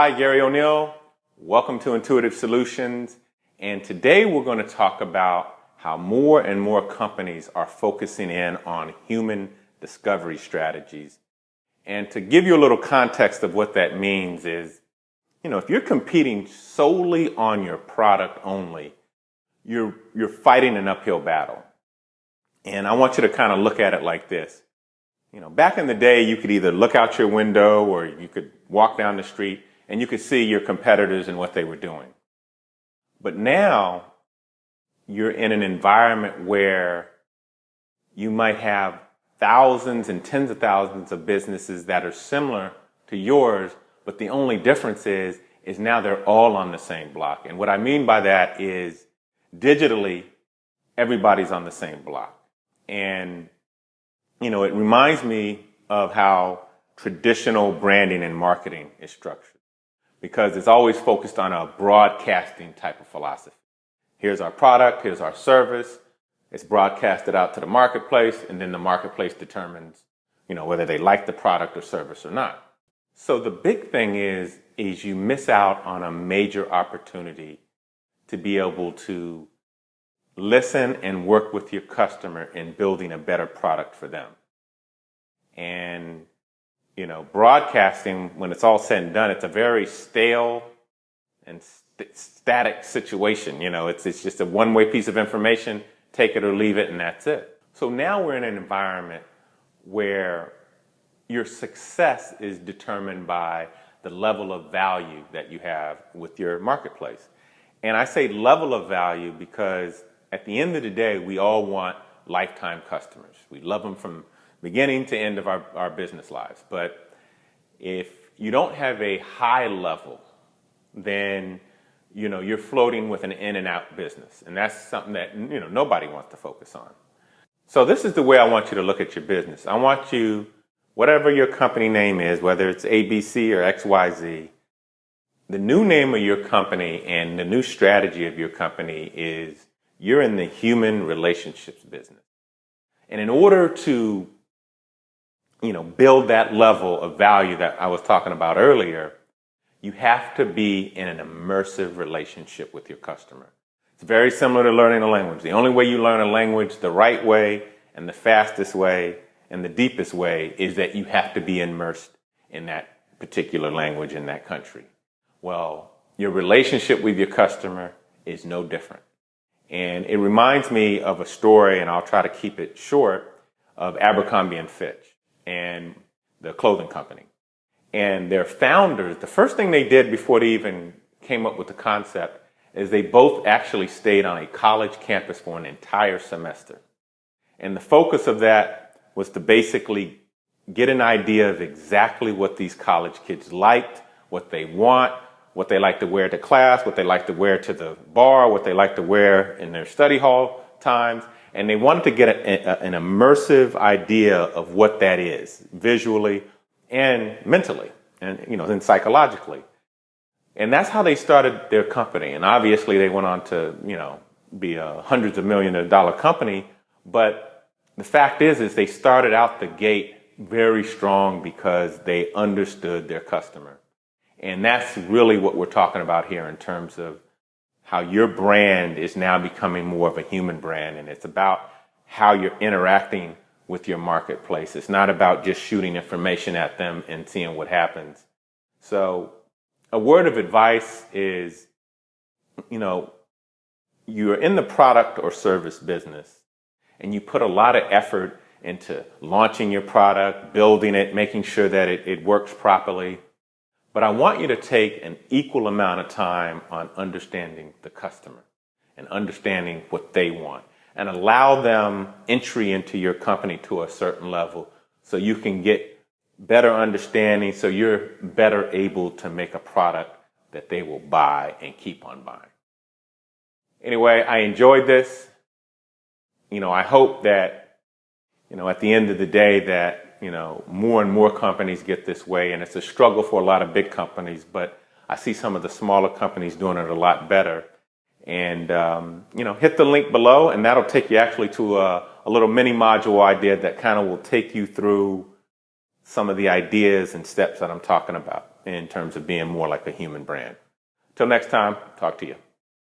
Hi, Gary O'Neill. Welcome to Intuitive Solutions. And today we're going to talk about how more and more companies are focusing in on human discovery strategies. And to give you a little context of what that means is, if you're competing solely on your product only, you're fighting an uphill battle. And I want you to kind of look at it like this. Back in the day, you could either look out your window or you could walk down the street and you could see your competitors and what they were doing. But now you're in an environment where you might have thousands and tens of thousands of businesses that are similar to yours, but the only difference is now they're all on the same block. And what I mean by that is digitally, everybody's on the same block. And it reminds me of how traditional branding and marketing is structured, because it's always focused on a broadcasting type of philosophy. Here's our product, here's our service, it's broadcasted out to the marketplace, and then the marketplace determines, whether they like the product or service or not. So the big thing is you miss out on a major opportunity to be able to listen and work with your customer in building a better product for them. And, broadcasting, when it's all said and done, it's a very stale and static situation. It's just a one-way piece of information, take it or leave it, and that's it. So now we're in an environment where your success is determined by the level of value that you have with your marketplace. And I say level of value because at the end of the day, we all want lifetime customers. We love them from beginning to end of our business lives. But if you don't have a high level, then, you're floating with an in and out business. And that's something that, nobody wants to focus on. So this is the way I want you to look at your business. I want you, whatever your company name is, whether it's ABC or XYZ, the new name of your company and the new strategy of your company is you're in the human relationships business. And in order to, build that level of value that I was talking about earlier, you have to be in an immersive relationship with your customer. It's very similar to learning a language. The only way you learn a language the right way and the fastest way and the deepest way is that you have to be immersed in that particular language in that country. Well, your relationship with your customer is no different. And it reminds me of a story, and I'll try to keep it short, of Abercrombie & Fitch and the clothing company. And their founders, the first thing they did before they even came up with the concept is they both actually stayed on a college campus for an entire semester. And the focus of that was to basically get an idea of exactly what these college kids liked, what they want, what they like to wear to class, what they like to wear to the bar, what they like to wear in their study hall times. And they wanted to get an immersive idea of what that is, visually and mentally and, then psychologically. And that's how they started their company. And obviously they went on to, be a hundreds of $million company. But the fact is they started out the gate very strong because they understood their customer. And that's really what we're talking about here in terms of how your brand is now becoming more of a human brand. And it's about how you're interacting with your marketplace. It's not about just shooting information at them and seeing what happens. So a word of advice is, you're in the product or service business and you put a lot of effort into launching your product, building it, making sure that it works properly. But I want you to take an equal amount of time on understanding the customer and understanding what they want and allow them entry into your company to a certain level so you can get better understanding, so you're better able to make a product that they will buy and keep on buying. Anyway, I enjoyed this. I hope that, at the end of the day that, more and more companies get this way, and it's a struggle for a lot of big companies, but I see some of the smaller companies doing it a lot better. And, hit the link below, and that'll take you actually to a little mini module idea that kind of will take you through some of the ideas and steps that I'm talking about. in terms of being more like a human brand. Till next time, talk to you.